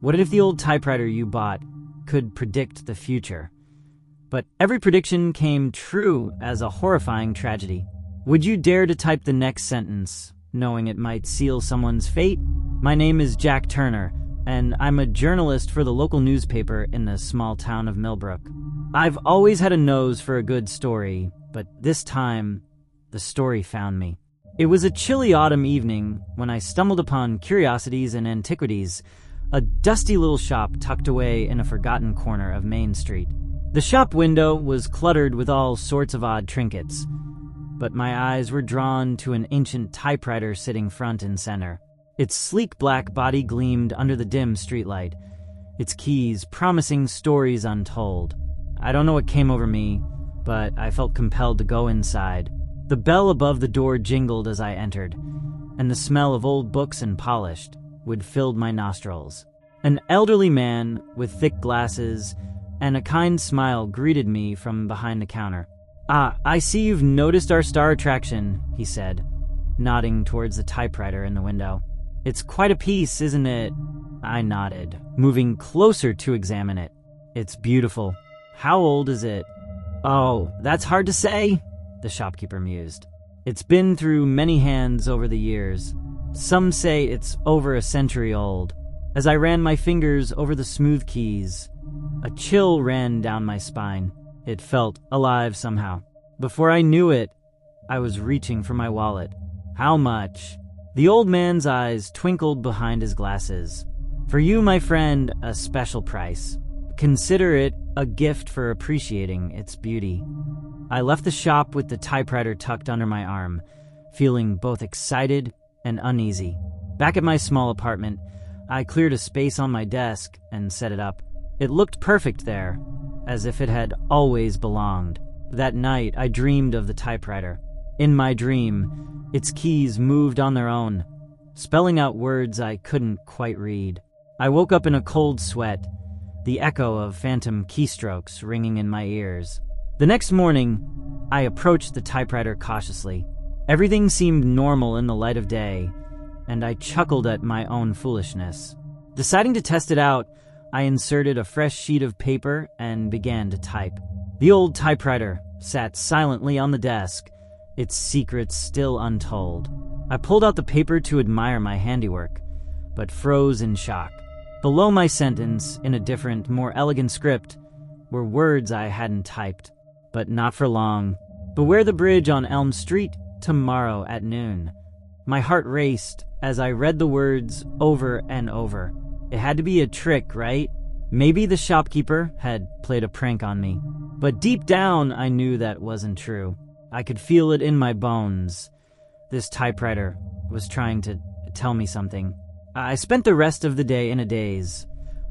What if the old typewriter you bought could predict the future? But every prediction came true as a horrifying tragedy. Would you dare to type the next sentence, knowing it might seal someone's fate? My name is Jack Turner, and I'm a journalist for the local newspaper in the small town of Millbrook. I've always had a nose for a good story, but this time, the story found me. It was a chilly autumn evening when I stumbled upon Curiosities and Antiquities, a dusty little shop tucked away in a forgotten corner of Main Street. The shop window was cluttered with all sorts of odd trinkets, but my eyes were drawn to an ancient typewriter sitting front and center. Its sleek black body gleamed under the dim streetlight, its keys promising stories untold. I don't know what came over me, but I felt compelled to go inside. The bell above the door jingled as I entered, and the smell of old books and polished wood filled my nostrils. An elderly man with thick glasses and a kind smile greeted me from behind the counter. "Ah, I see you've noticed our star attraction," he said, nodding towards the typewriter in the window. "It's quite a piece, isn't it?" I nodded, moving closer to examine it. "It's beautiful. How old is it?" "Oh, that's hard to say," the shopkeeper mused. "It's been through many hands over the years. Some say it's over a century old." As I ran my fingers over the smooth keys, a chill ran down my spine. It felt alive somehow. Before I knew it, I was reaching for my wallet. "How much?" The old man's eyes twinkled behind his glasses. "For you, my friend, a special price. Consider it a gift for appreciating its beauty." I left the shop with the typewriter tucked under my arm, feeling both excited and uneasy. Back at my small apartment, I cleared a space on my desk and set it up. It looked perfect there, as if it had always belonged. That night, I dreamed of the typewriter. In my dream, its keys moved on their own, spelling out words I couldn't quite read. I woke up in a cold sweat, the echo of phantom keystrokes ringing in my ears. The next morning, I approached the typewriter cautiously. Everything seemed normal in the light of day, and I chuckled at my own foolishness. Deciding to test it out, I inserted a fresh sheet of paper and began to type. The old typewriter sat silently on the desk, its secrets still untold. I pulled out the paper to admire my handiwork, but froze in shock. Below my sentence, in a different, more elegant script, were words I hadn't typed. But not for long. "Beware the bridge on Elm Street tomorrow at noon." My heart raced as I read the words over and over. It had to be a trick, right? Maybe the shopkeeper had played a prank on me. But deep down, I knew that wasn't true. I could feel it in my bones. This typewriter was trying to tell me something. I spent the rest of the day in a daze,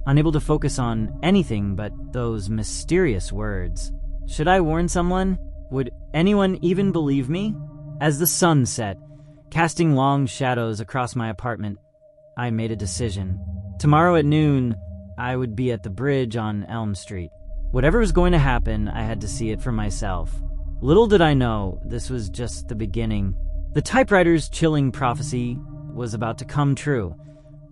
unable to focus on anything but those mysterious words. Should I warn someone? Would anyone even believe me? As the sun set, casting long shadows across my apartment, I made a decision. Tomorrow at noon, I would be at the bridge on Elm Street. Whatever was going to happen, I had to see it for myself. Little did I know, this was just the beginning. The typewriter's chilling prophecy was about to come true,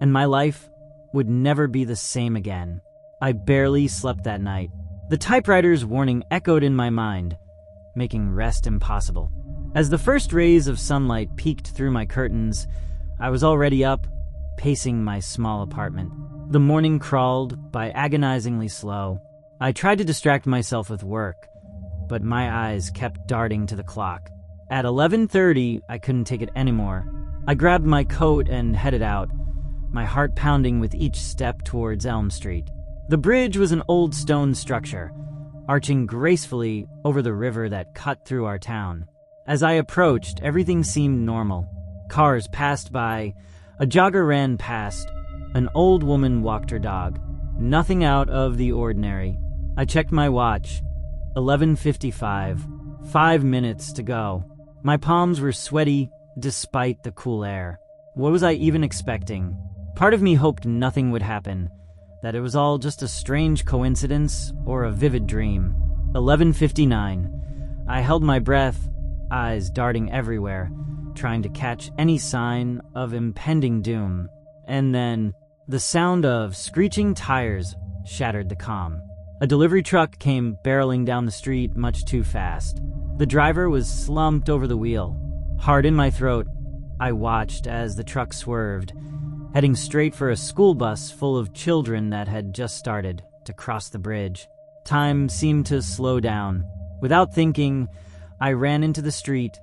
and my life would never be the same again. I barely slept that night. The typewriter's warning echoed in my mind, making rest impossible. As the first rays of sunlight peeked through my curtains, I was already up, pacing my small apartment. The morning crawled by agonizingly slow. I tried to distract myself with work, but my eyes kept darting to the clock. At 11:30, I couldn't take it anymore. I grabbed my coat and headed out, my heart pounding with each step towards Elm Street. The bridge was an old stone structure, arching gracefully over the river that cut through our town. As I approached, everything seemed normal. Cars passed by, a jogger ran past, an old woman walked her dog. Nothing out of the ordinary. I checked my watch. 11:55. 5 minutes to go. My palms were sweaty despite the cool air. What was I even expecting? Part of me hoped nothing would happen, that it was all just a strange coincidence or a vivid dream. 11:59. I held my breath, eyes darting everywhere, trying to catch any sign of impending doom. And then, The sound of screeching tires shattered the calm. A delivery truck came barreling down the street much too fast. The driver was slumped over the wheel. Hard in my throat, I watched as the truck swerved, heading straight for a school bus full of children that had just started to cross the bridge. Time seemed to slow down. Without thinking, I ran into the street,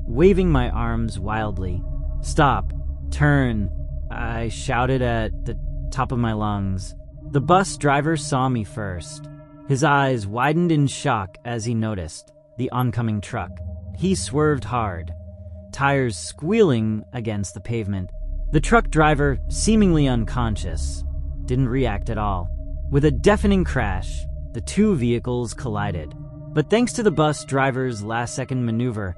waving my arms wildly. "Stop! Turn!" I shouted at the top of my lungs. The bus driver saw me first. His eyes widened in shock as he noticed the oncoming truck. He swerved hard, tires squealing against the pavement. The truck driver, seemingly unconscious, didn't react at all. With a deafening crash, the two vehicles collided. But thanks to the bus driver's last-second maneuver,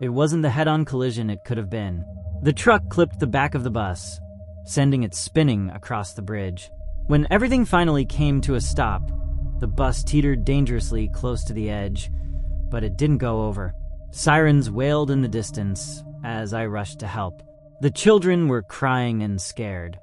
it wasn't the head-on collision it could have been. The truck clipped the back of the bus, sending it spinning across the bridge. When everything finally came to a stop, the bus teetered dangerously close to the edge, but it didn't go over. Sirens wailed in the distance as I rushed to help. The children were crying and scared,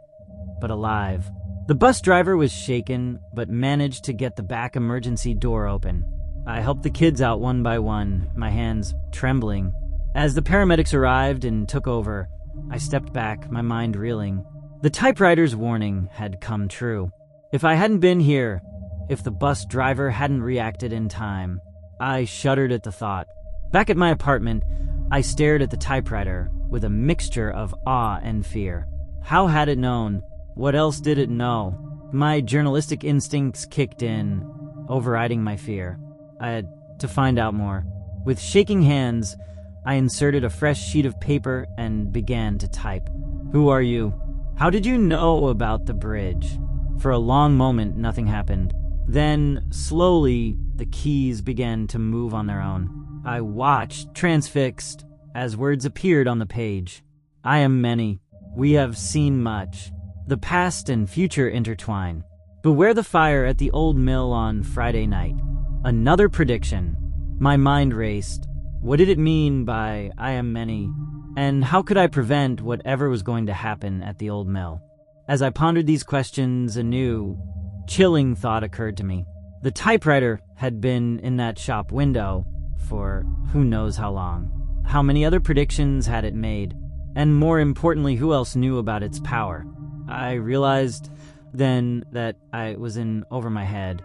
but alive. The bus driver was shaken, but managed to get the back emergency door open. I helped the kids out one by one, my hands trembling. As the paramedics arrived and took over, I stepped back, my mind reeling. The typewriter's warning had come true. If I hadn't been here, if the bus driver hadn't reacted in time, I shuddered at the thought. Back at my apartment, I stared at the typewriter with a mixture of awe and fear. How had it known? What else did it know? My journalistic instincts kicked in, overriding my fear. I had to find out more. With shaking hands, I inserted a fresh sheet of paper and began to type. "Who are you? How did you know about the bridge?" For a long moment, nothing happened. Then, slowly, the keys began to move on their own. I watched, transfixed, as words appeared on the page. "I am many. We have seen much. The past and future intertwine. Beware the fire at the old mill on Friday night." Another prediction. My mind raced. What did it mean by "I am many"? And how could I prevent whatever was going to happen at the old mill? As I pondered these questions, a new, chilling thought occurred to me. The typewriter had been in that shop window for who knows how long. How many other predictions had it made? And more importantly, who else knew about its power? I realized then that I was in over my head.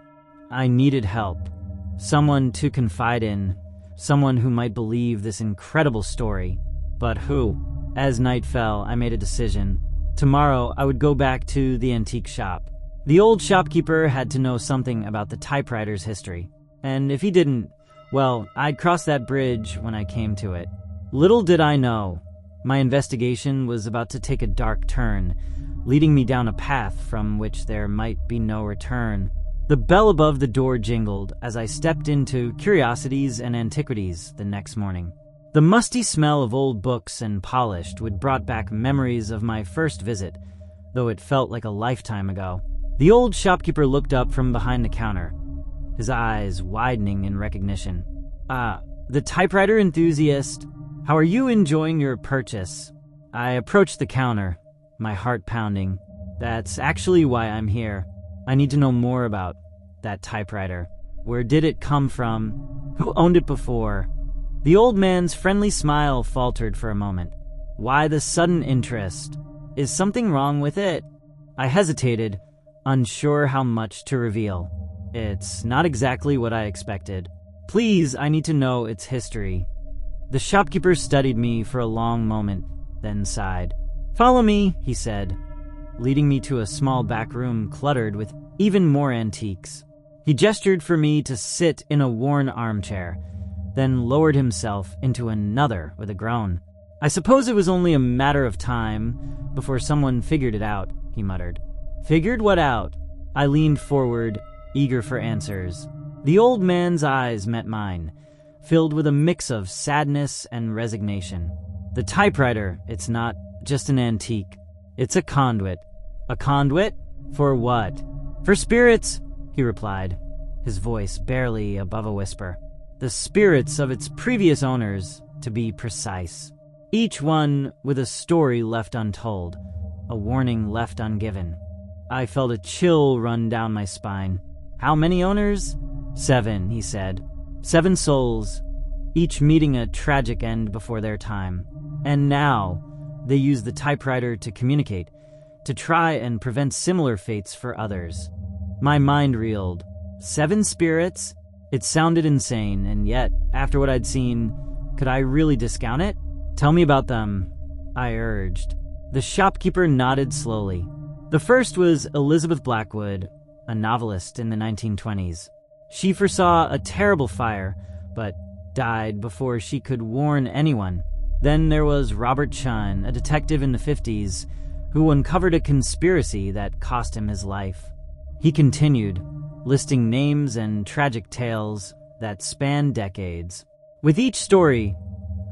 I needed help. Someone to confide in. Someone who might believe this incredible story. But who? As night fell, I made a decision. Tomorrow, I would go back to the antique shop. The old shopkeeper had to know something about the typewriter's history. And if he didn't, well, I'd cross that bridge when I came to it. Little did I know, my investigation was about to take a dark turn, leading me down a path from which there might be no return. The bell above the door jingled as I stepped into Curiosities and Antiquities the next morning. The musty smell of old books and polished wood brought back memories of my first visit, though it felt like a lifetime ago. The old shopkeeper looked up from behind the counter, his eyes widening in recognition. The typewriter enthusiast, how are you enjoying your purchase?" I approached the counter, my heart pounding. "That's actually why I'm here. I need to know more about that typewriter. Where did it come from? Who owned it before?" The old man's friendly smile faltered for a moment. "Why the sudden interest? Is something wrong with it?" I hesitated, unsure how much to reveal. "It's not exactly what I expected. Please, I need to know its history." The shopkeeper studied me for a long moment, then sighed. "Follow me," he said, leading me to a small back room cluttered with even more antiques. He gestured for me to sit in a worn armchair, then lowered himself into another with a groan. "I suppose it was only a matter of time before someone figured it out," he muttered. "Figured what out?" I leaned forward, eager for answers. The old man's eyes met mine, filled with a mix of sadness and resignation. "The typewriter, it's not just an antique. It's a conduit." "A conduit? For what?" "For spirits," he replied, his voice barely above a whisper. "The spirits of its previous owners, to be precise. Each one with a story left untold, a warning left ungiven." I felt a chill run down my spine. How many owners? 7, he said. 7 souls, each meeting a tragic end before their time. And now, they use the typewriter to communicate, to try and prevent similar fates for others. My mind reeled. 7 spirits? It sounded insane, and yet, after what I'd seen, could I really discount it? Tell me about them, I urged. The shopkeeper nodded slowly. The first was Elizabeth Blackwood, a novelist in the 1920s. She foresaw a terrible fire, but died before she could warn anyone. Then there was Robert Chun, a detective in the 50s, who uncovered a conspiracy that cost him his life. He continued, listing names and tragic tales that spanned decades. With each story,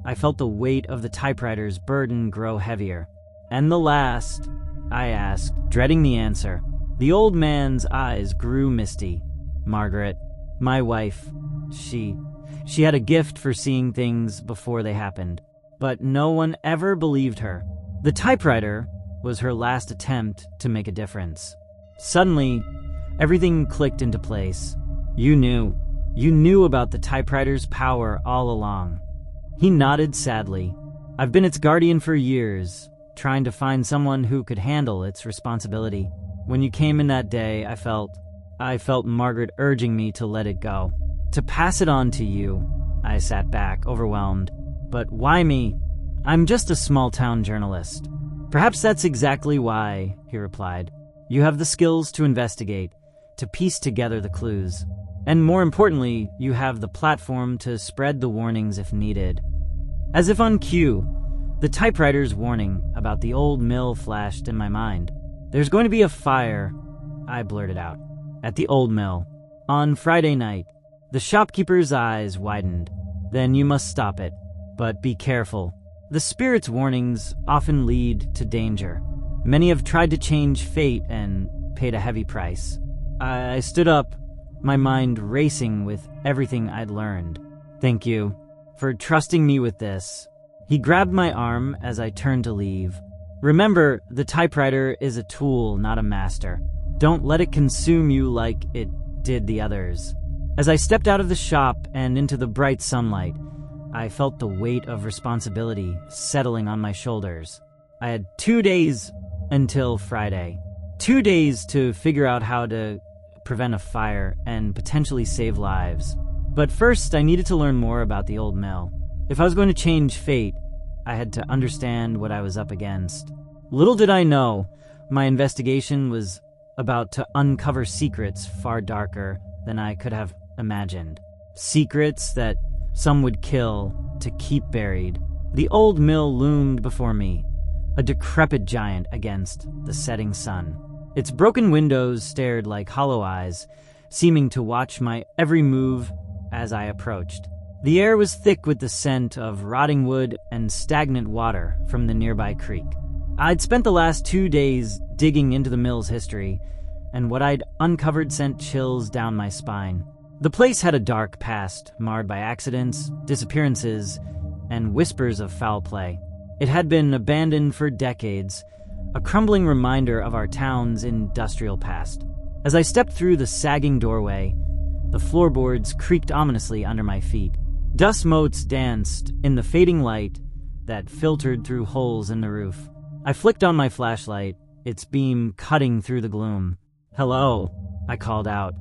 I felt the weight of the typewriter's burden grow heavier. And the last? I asked, dreading the answer. The old man's eyes grew misty. Margaret, my wife, she had a gift for seeing things before they happened. But no one ever believed her. The typewriter was her last attempt to make a difference. Suddenly, everything clicked into place. You knew about the typewriter's power all along. He nodded sadly. I've been its guardian for years, trying to find someone who could handle its responsibility. When you came in that day, I felt Margaret urging me to let it go, to pass it on to you. I sat back, overwhelmed. But why me? I'm just a small-town journalist. Perhaps that's exactly why, he replied. You have the skills to investigate, to piece together the clues. And more importantly, you have the platform to spread the warnings if needed. As if on cue, the typewriter's warning about the old mill flashed in my mind. There's going to be a fire, I blurted out, at the old mill. On Friday night. The shopkeeper's eyes widened. Then you must stop it. But be careful. The spirit's warnings often lead to danger. Many have tried to change fate and paid a heavy price. I stood up, my mind racing with everything I'd learned. Thank you for trusting me with this. He grabbed my arm as I turned to leave. Remember, the typewriter is a tool, not a master. Don't let it consume you like it did the others. As I stepped out of the shop and into the bright sunlight, I felt the weight of responsibility settling on my shoulders. I had 2 days until Friday. 2 days to figure out how to prevent a fire and potentially save lives. But first, I needed to learn more about the old mill. If I was going to change fate, I had to understand what I was up against. Little did I know, my investigation was about to uncover secrets far darker than I could have imagined. Secrets that some would kill to keep buried. The old mill loomed before me, a decrepit giant against the setting sun. Its broken windows stared like hollow eyes, seeming to watch my every move as I approached. The air was thick with the scent of rotting wood and stagnant water from the nearby creek. I'd spent the last 2 days digging into the mill's history, and what I'd uncovered sent chills down my spine. The place had a dark past, marred by accidents, disappearances, and whispers of foul play. It had been abandoned for decades, a crumbling reminder of our town's industrial past. As I stepped through the sagging doorway, the floorboards creaked ominously under my feet. Dust motes danced in the fading light that filtered through holes in the roof. I flicked on my flashlight, its beam cutting through the gloom. "Hello," I called out,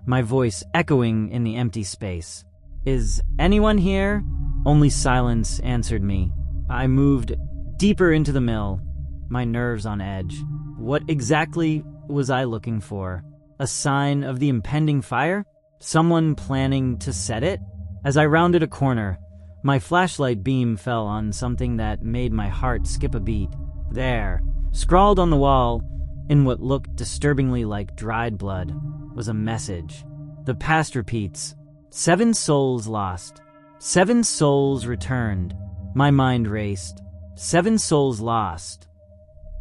my voice echoing in the empty space. "Is anyone here?" Only silence answered me. I moved deeper into the mill, my nerves on edge. What exactly was I looking for? A sign of the impending fire? Someone planning to set it? As I rounded a corner, my flashlight beam fell on something that made my heart skip a beat. There, scrawled on the wall, in what looked disturbingly like dried blood, was a message. The past repeats. 7 souls lost. 7 souls returned. My mind raced. 7 souls lost.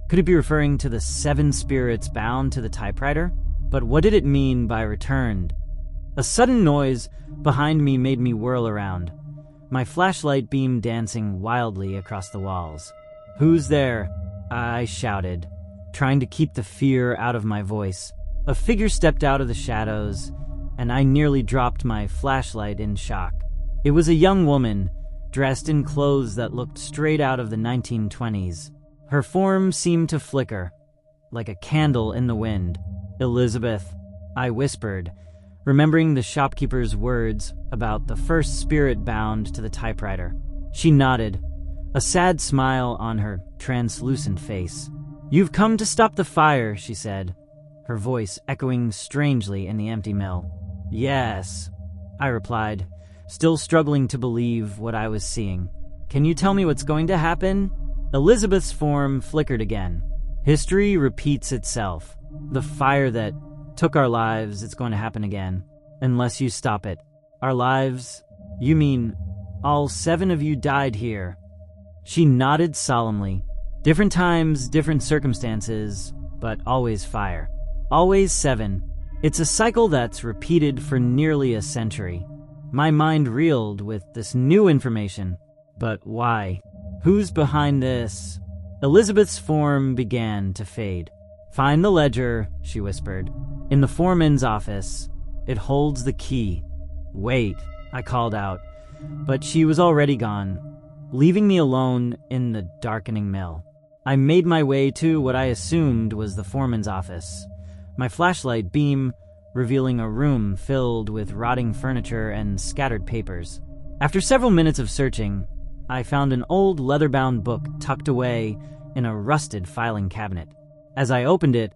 Could it be referring to the 7 spirits bound to the typewriter? But what did it mean by returned? A sudden noise behind me made me whirl around, my flashlight beam dancing wildly across the walls. "Who's there?" I shouted, trying to keep the fear out of my voice. A figure stepped out of the shadows, and I nearly dropped my flashlight in shock. It was a young woman, dressed in clothes that looked straight out of the 1920s. Her form seemed to flicker, like a candle in the wind. "Elizabeth," I whispered, remembering the shopkeeper's words about the first spirit bound to the typewriter. She nodded, a sad smile on her translucent face. "You've come to stop the fire," she said, her voice echoing strangely in the empty mill. "Yes," I replied, still struggling to believe what I was seeing. "Can you tell me what's going to happen?" Elizabeth's form flickered again. History repeats itself. The fire that took our lives, it's going to happen again, unless you stop it. Our lives? You mean all 7 of you died here? She nodded solemnly. Different times, different circumstances, but always fire. Always 7. It's a cycle that's repeated for nearly a century. My mind reeled with this new information. But why? Who's behind this? Elizabeth's form began to fade. "Find the ledger," she whispered. "In the foreman's office. It holds the key." "Wait," I called out, but she was already gone, leaving me alone in the darkening mill. I made my way to what I assumed was the foreman's office, my flashlight beam revealing a room filled with rotting furniture and scattered papers. After several minutes of searching, I found an old leather-bound book tucked away in a rusted filing cabinet. As I opened it,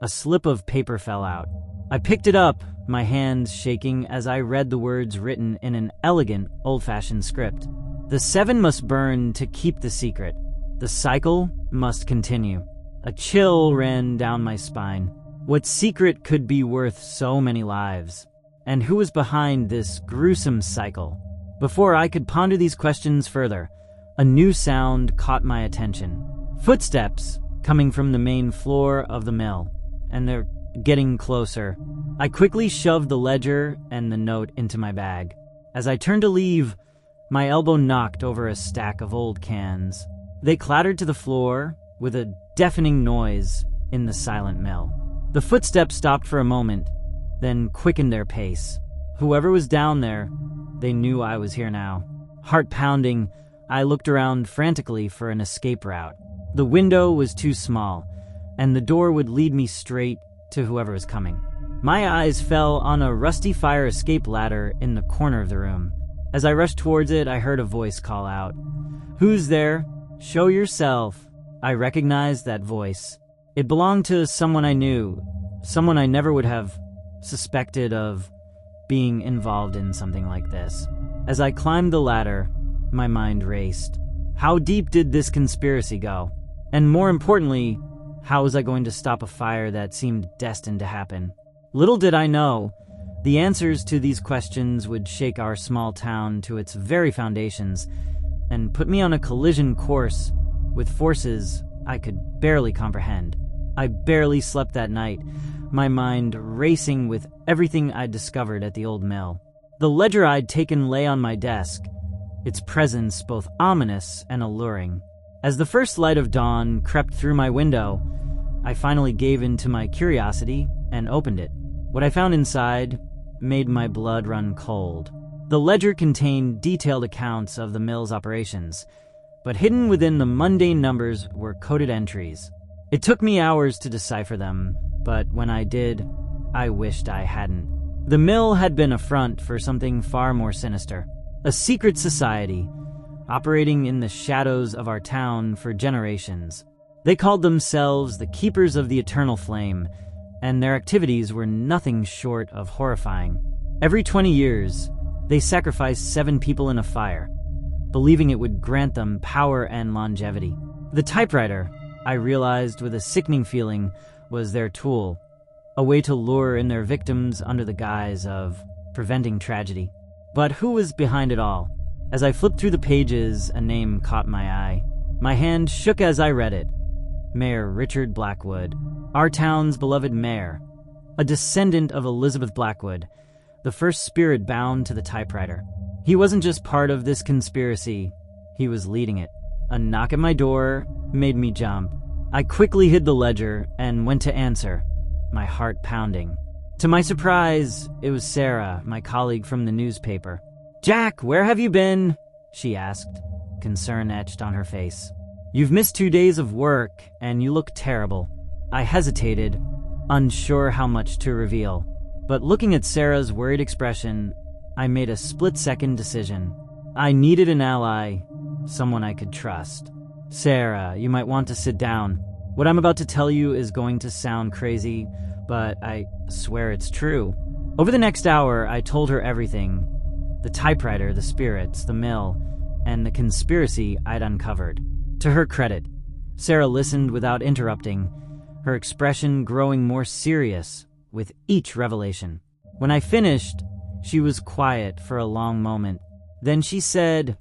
a slip of paper fell out. I picked it up, my hands shaking as I read the words written in an elegant, old-fashioned script. The 7 must burn to keep the secret. The cycle must continue. A chill ran down my spine. What secret could be worth so many lives? And who was behind this gruesome cycle? Before I could ponder these questions further, a new sound caught my attention. Footsteps coming from the main floor of the mill, and they're getting closer. I quickly shoved the ledger and the note into my bag. As I turned to leave, my elbow knocked over a stack of old cans. They clattered to the floor with a deafening noise in the silent mill. The footsteps stopped for a moment, then quickened their pace. Whoever was down there, they knew I was here now. Heart pounding, I looked around frantically for an escape route. The window was too small, and the door would lead me straight to whoever was coming. My eyes fell on a rusty fire escape ladder in the corner of the room. As I rushed towards it, I heard a voice call out, "Who's there? Show yourself." I recognized that voice. It belonged to someone I knew, someone I never would have suspected of being involved in something like this. As I climbed the ladder, my mind raced. How deep did this conspiracy go? And more importantly, how was I going to stop a fire that seemed destined to happen? Little did I know, the answers to these questions would shake our small town to its very foundations and put me on a collision course with forces I could barely comprehend. I barely slept that night, my mind racing with everything I'd discovered at the old mill. The ledger I'd taken lay on my desk, its presence both ominous and alluring. As the first light of dawn crept through my window, I finally gave in to my curiosity and opened it. What I found inside made my blood run cold. The ledger contained detailed accounts of the mill's operations, but hidden within the mundane numbers were coded entries. It took me hours to decipher them, but when I did, I wished I hadn't. The mill had been a front for something far more sinister. A secret society, operating in the shadows of our town for generations. They called themselves the Keepers of the Eternal Flame, and their activities were nothing short of horrifying. Every 20 years, they sacrificed 7 people in a fire, believing it would grant them power and longevity. The typewriter, I realized with a sickening feeling, was their tool, a way to lure in their victims under the guise of preventing tragedy. But who was behind it all? As I flipped through the pages, a name caught my eye. My hand shook as I read it. Mayor Richard Blackwood, our town's beloved mayor, a descendant of Elizabeth Blackwood, the first spirit bound to the typewriter. He wasn't just part of this conspiracy, he was leading it. A knock at my door made me jump. I quickly hid the ledger and went to answer, my heart pounding. To my surprise, it was Sarah, my colleague from the newspaper. "Jack, where have you been?" she asked, concern etched on her face. "You've missed 2 days of work, and you look terrible." I hesitated, unsure how much to reveal. But looking at Sarah's worried expression, I made a split-second decision. I needed an ally, someone I could trust. "Sarah, you might want to sit down. What I'm about to tell you is going to sound crazy, but I swear it's true." Over the next hour, I told her everything. The typewriter, the spirits, the mill, and the conspiracy I'd uncovered. To her credit, Sarah listened without interrupting, her expression growing more serious with each revelation. When I finished, she was quiet for a long moment. Then she said,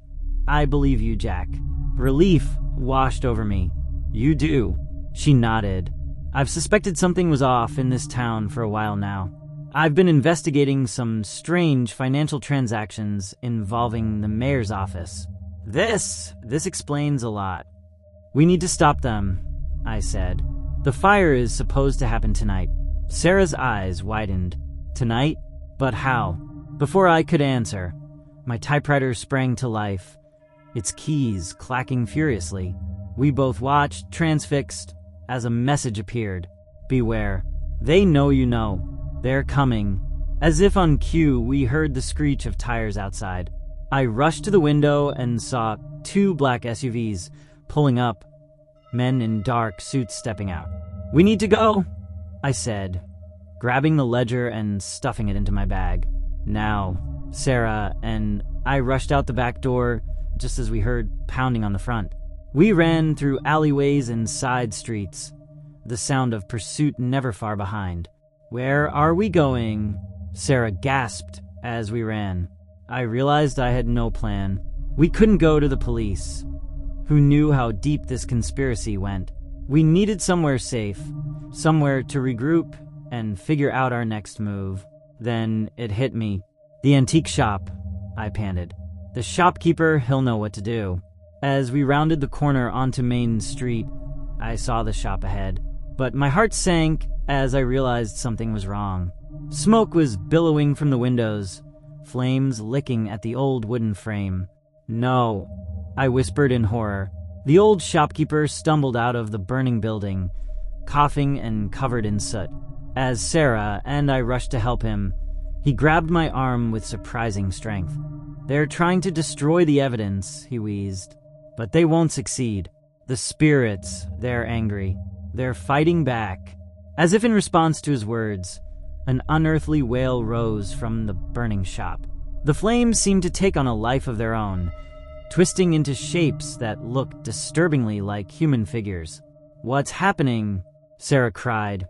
"I believe you, Jack." Relief washed over me. "You do?" She nodded. "I've suspected something was off in this town for a while now. I've been investigating some strange financial transactions involving the mayor's office. This explains a lot." "We need to stop them," I said. "The fire is supposed to happen tonight." Sarah's eyes widened. "Tonight? But how?" Before I could answer, my typewriter sprang to life, its keys clacking furiously. We both watched, transfixed, as a message appeared. "Beware. They know you know. They're coming." As if on cue, we heard the screech of tires outside. I rushed to the window and saw 2 black SUVs pulling up, men in dark suits stepping out. "We need to go," I said, grabbing the ledger and stuffing it into my bag. "Now, Sarah," and I rushed out the back door just as we heard pounding on the front. We ran through alleyways and side streets, the sound of pursuit never far behind. "Where are we going?" Sarah gasped as we ran. I realized I had no plan. We couldn't go to the police, who knew how deep this conspiracy went. We needed somewhere safe, somewhere to regroup and figure out our next move. Then it hit me. "The antique shop," I panted. "The shopkeeper, he'll know what to do." As we rounded the corner onto Main Street, I saw the shop ahead, but my heart sank as I realized something was wrong. Smoke was billowing from the windows, flames licking at the old wooden frame. "No," I whispered in horror. The old shopkeeper stumbled out of the burning building, coughing and covered in soot. As Sarah and I rushed to help him, he grabbed my arm with surprising strength. "They're trying to destroy the evidence," he wheezed. "But they won't succeed. The spirits, they're angry. They're fighting back." As if in response to his words, an unearthly wail rose from the burning shop. The flames seemed to take on a life of their own, twisting into shapes that looked disturbingly like human figures. "What's happening?" Sarah cried,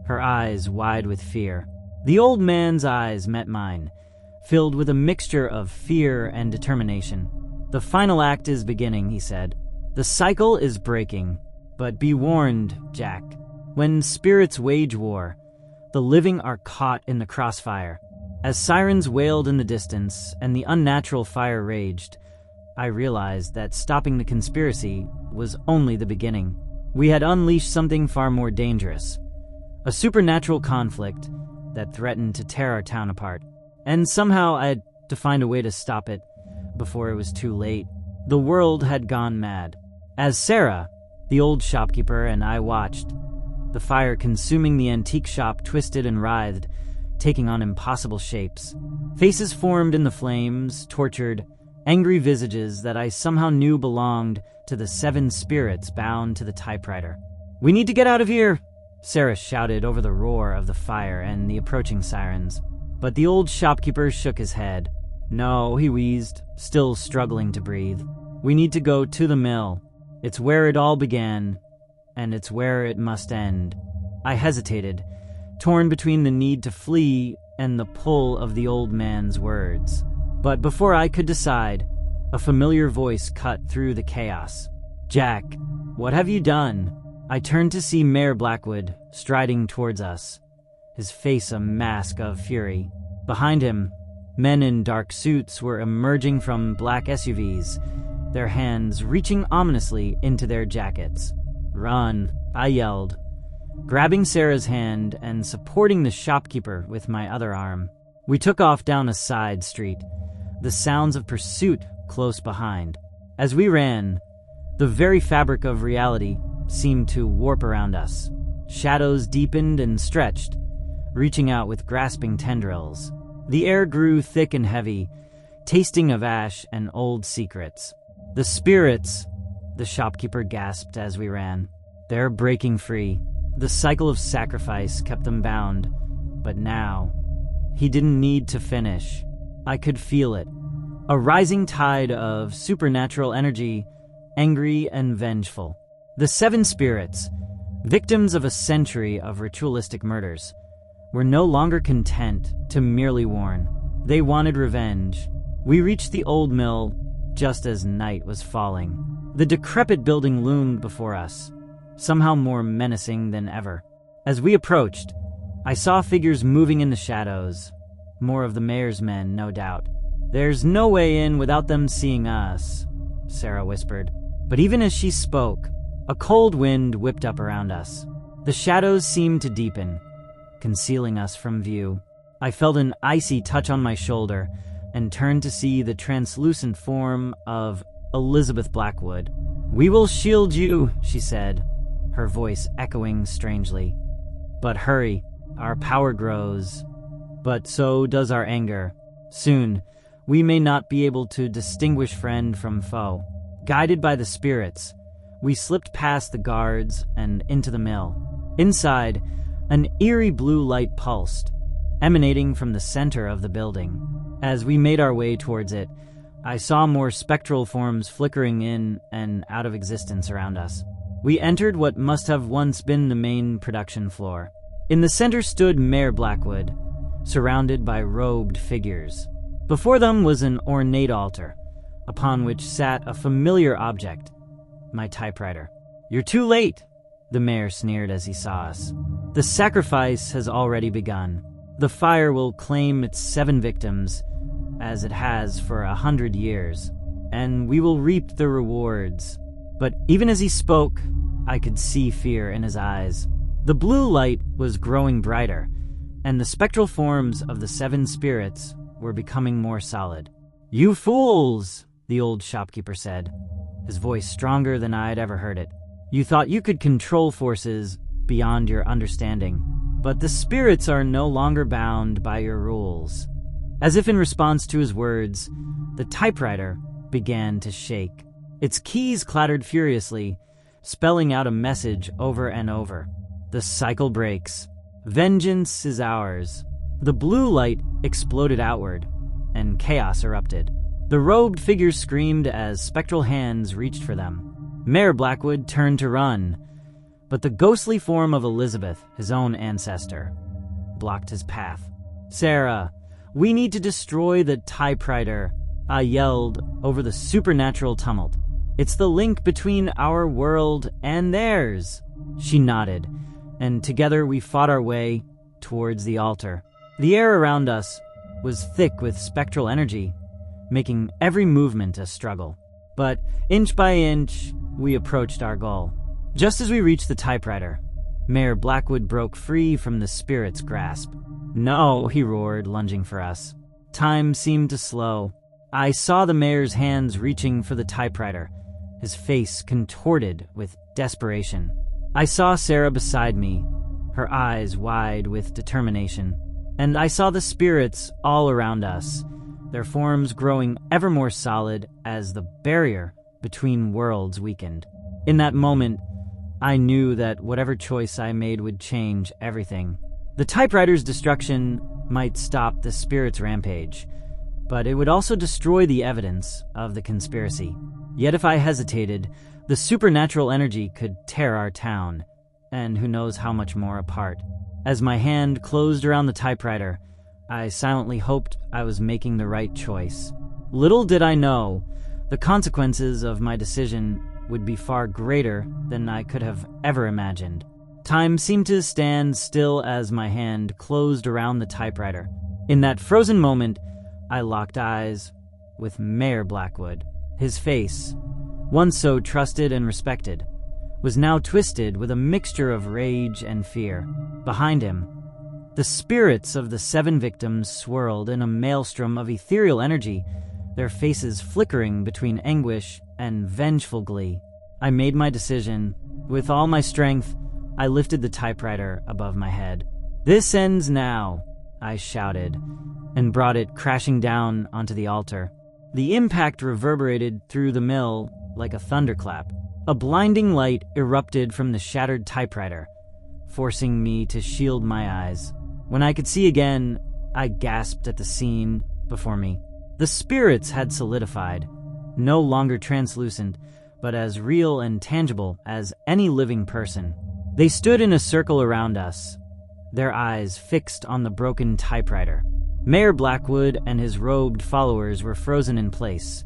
her eyes wide with fear. The old man's eyes met mine, filled with a mixture of fear and determination. "The final act is beginning," he said. "The cycle is breaking. But be warned, Jack. When spirits wage war, the living are caught in the crossfire." As sirens wailed in the distance and the unnatural fire raged, I realized that stopping the conspiracy was only the beginning. We had unleashed something far more dangerous, a supernatural conflict that threatened to tear our town apart. And somehow I had to find a way to stop it before it was too late. The world had gone mad. As Sarah, the old shopkeeper, and I watched, the fire consuming the antique shop twisted and writhed, taking on impossible shapes. Faces formed in the flames, tortured, angry visages that I somehow knew belonged to the 7 spirits bound to the typewriter. "We need to get out of here!" Sarah shouted over the roar of the fire and the approaching sirens. But the old shopkeeper shook his head. "No," he wheezed, still struggling to breathe. "We need to go to the mill. It's where it all began, and it's where it must end." I hesitated, torn between the need to flee and the pull of the old man's words. But before I could decide, a familiar voice cut through the chaos. "Jack, what have you done?" I turned to see Mayor Blackwood striding towards us, his face a mask of fury. Behind him, men in dark suits were emerging from black SUVs, their hands reaching ominously into their jackets. "Run," I yelled, grabbing Sarah's hand and supporting the shopkeeper with my other arm. We took off down a side street, the sounds of pursuit close behind. As we ran, the very fabric of reality seemed to warp around us. Shadows deepened and stretched, reaching out with grasping tendrils. The air grew thick and heavy, tasting of ash and old secrets. "The spirits," the shopkeeper gasped as we ran. "They're breaking free." The cycle of sacrifice kept them bound, but now, he didn't need to finish. I could feel it. A rising tide of supernatural energy, angry and vengeful. The 7 spirits, victims of a century of ritualistic murders, were no longer content to merely warn. They wanted revenge. We reached the old mill just as night was falling. The decrepit building loomed before us, somehow more menacing than ever. As we approached, I saw figures moving in the shadows. More of the mayor's men, no doubt. "There's no way in without them seeing us," Sarah whispered. But even as she spoke, a cold wind whipped up around us. The shadows seemed to deepen, concealing us from view. I felt an icy touch on my shoulder and turned to see the translucent form of Elizabeth Blackwood. "We will shield you," she said, her voice echoing strangely. "But hurry, our power grows. But so does our anger. Soon, we may not be able to distinguish friend from foe." Guided by the spirits, we slipped past the guards and into the mill. Inside, an eerie blue light pulsed, emanating from the center of the building. As we made our way towards it, I saw more spectral forms flickering in and out of existence around us. We entered what must have once been the main production floor. In the center stood Mayor Blackwood, surrounded by robed figures. Before them was an ornate altar, upon which sat a familiar object, my typewriter. "You're too late," the mayor sneered as he saw us. "The sacrifice has already begun. The fire will claim its 7 victims, as it has for 100 years, and we will reap the rewards." But even as he spoke, I could see fear in his eyes. The blue light was growing brighter, and the spectral forms of the 7 spirits were becoming more solid. "You fools!" the old shopkeeper said, his voice stronger than I had ever heard it. "You thought you could control forces beyond your understanding, but the spirits are no longer bound by your rules." As if in response to his words, the typewriter began to shake. Its keys clattered furiously, spelling out a message over and over. "The cycle breaks. Vengeance is ours." The blue light exploded outward, and chaos erupted. The robed figures screamed as spectral hands reached for them. Mayor Blackwood turned to run, but the ghostly form of Elizabeth, his own ancestor, blocked his path. "Sarah, we need to destroy the typewriter," I yelled over the supernatural tumult. "It's the link between our world and theirs." She nodded, and together we fought our way towards the altar. The air around us was thick with spectral energy, making every movement a struggle. But inch by inch, we approached our goal. Just as we reached the typewriter, Mayor Blackwood broke free from the spirit's grasp. "No," he roared, lunging for us. Time seemed to slow. I saw the mayor's hands reaching for the typewriter, his face contorted with desperation. I saw Sarah beside me, her eyes wide with determination. And I saw the spirits all around us, their forms growing ever more solid as the barrier between worlds weakened. In that moment, I knew that whatever choice I made would change everything. The typewriter's destruction might stop the spirit's rampage, but it would also destroy the evidence of the conspiracy. Yet if I hesitated, the supernatural energy could tear our town, and who knows how much more apart. As my hand closed around the typewriter, I silently hoped I was making the right choice. Little did I know, the consequences of my decision would be far greater than I could have ever imagined. Time seemed to stand still as my hand closed around the typewriter. In that frozen moment, I locked eyes with Mayor Blackwood. His face, once so trusted and respected, was now twisted with a mixture of rage and fear. Behind him, the spirits of the 7 victims swirled in a maelstrom of ethereal energy, their faces flickering between anguish and vengeful glee. I made my decision. With all my strength, I lifted the typewriter above my head. "This ends now," I shouted, and brought it crashing down onto the altar. The impact reverberated through the mill like a thunderclap. A blinding light erupted from the shattered typewriter, forcing me to shield my eyes. When I could see again, I gasped at the scene before me. The spirits had solidified, no longer translucent, but as real and tangible as any living person. They stood in a circle around us, their eyes fixed on the broken typewriter. Mayor Blackwood and his robed followers were frozen in place,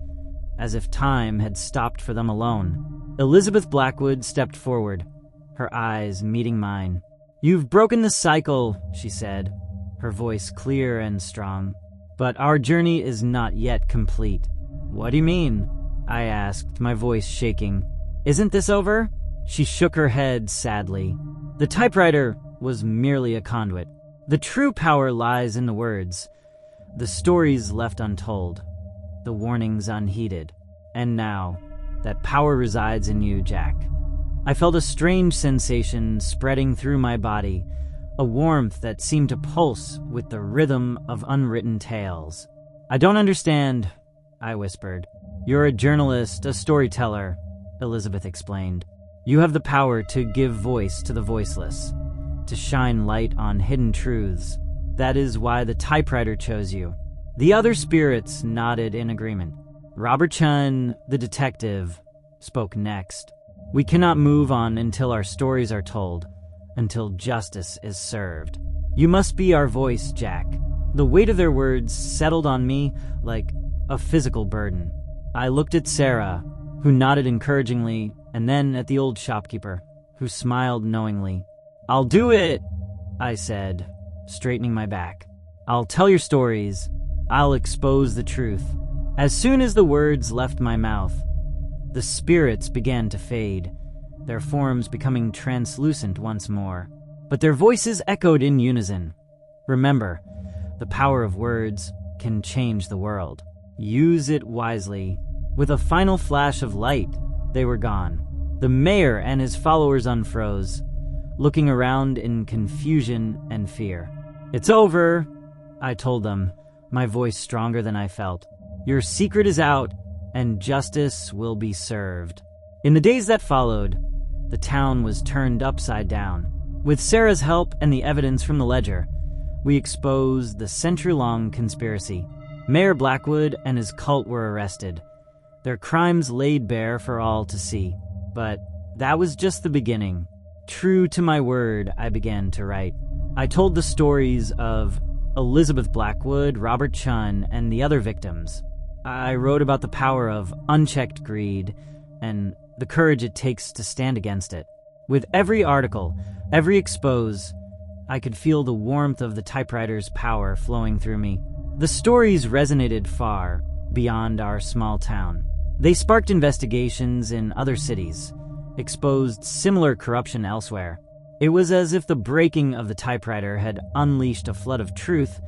as if time had stopped for them alone. Elizabeth Blackwood stepped forward, her eyes meeting mine. "You've broken the cycle," she said, her voice clear and strong. "But our journey is not yet complete." "What do you mean?" I asked, my voice shaking. "Isn't this over?" She shook her head sadly. "The typewriter was merely a conduit. The true power lies in the words, the stories left untold, the warnings unheeded. And now, that power resides in you, Jack." I felt a strange sensation spreading through my body, a warmth that seemed to pulse with the rhythm of unwritten tales. "I don't understand," I whispered. "You're a journalist, a storyteller," Elizabeth explained. "You have the power to give voice to the voiceless, to shine light on hidden truths. That is why the typewriter chose you." The other spirits nodded in agreement. Robert Chun, the detective, spoke next. "We cannot move on until our stories are told, until justice is served. You must be our voice, Jack." The weight of their words settled on me like a physical burden. I looked at Sarah, who nodded encouragingly, and then at the old shopkeeper, who smiled knowingly. "I'll do it," I said, straightening my back. "I'll tell your stories. I'll expose the truth." As soon as the words left my mouth, the spirits began to fade, their forms becoming translucent once more. But their voices echoed in unison. "Remember, the power of words can change the world. Use it wisely." With a final flash of light, they were gone. The mayor and his followers unfroze, looking around in confusion and fear. "It's over," I told them, my voice stronger than I felt. "Your secret is out, and justice will be served." In the days that followed, the town was turned upside down. With Sarah's help and the evidence from the ledger, we exposed the century-long conspiracy. Mayor Blackwood and his cult were arrested, their crimes laid bare for all to see. But that was just the beginning. True to my word, I began to write. I told the stories of Elizabeth Blackwood, Robert Chun, and the other victims. I wrote about the power of unchecked greed and the courage it takes to stand against it. With every article, every expose, I could feel the warmth of the typewriter's power flowing through me. The stories resonated far beyond our small town. They sparked investigations in other cities, exposed similar corruption elsewhere. It was as if the breaking of the typewriter had unleashed a flood of truth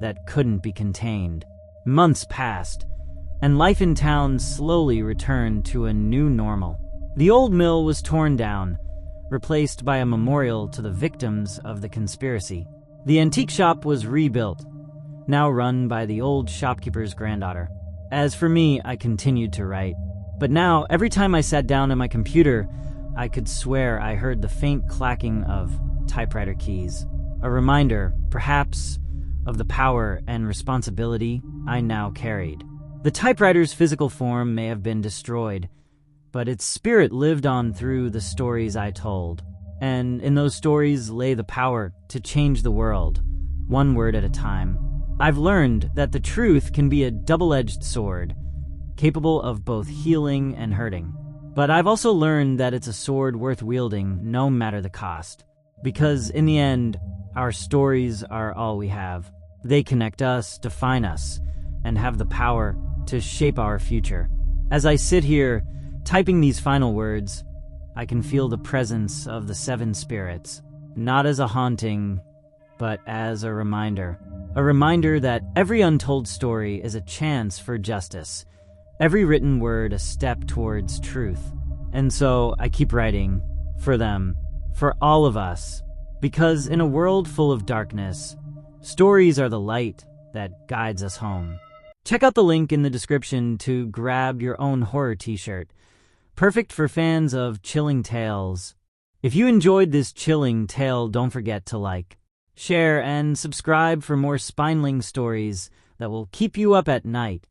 that couldn't be contained. Months passed, and life in town slowly returned to a new normal. The old mill was torn down, replaced by a memorial to the victims of the conspiracy. The antique shop was rebuilt, now run by the old shopkeeper's granddaughter. As for me, I continued to write. But now, every time I sat down at my computer, I could swear I heard the faint clacking of typewriter keys. A reminder, perhaps, of the power and responsibility I now carried. The typewriter's physical form may have been destroyed, but its spirit lived on through the stories I told. And in those stories lay the power to change the world, one word at a time. I've learned that the truth can be a double-edged sword, capable of both healing and hurting. But I've also learned that it's a sword worth wielding no matter the cost. Because in the end, our stories are all we have. They connect us, define us, and have the power to shape our future. As I sit here, typing these final words, I can feel the presence of the seven spirits, not as a haunting, but as a reminder. A reminder that every untold story is a chance for justice, every written word a step towards truth. And so I keep writing, for them, for all of us, because in a world full of darkness, stories are the light that guides us home. Check out the link in the description to grab your own horror t-shirt, perfect for fans of chilling tales. If you enjoyed this chilling tale, don't forget to like, share, and subscribe for more spine-tingling stories that will keep you up at night.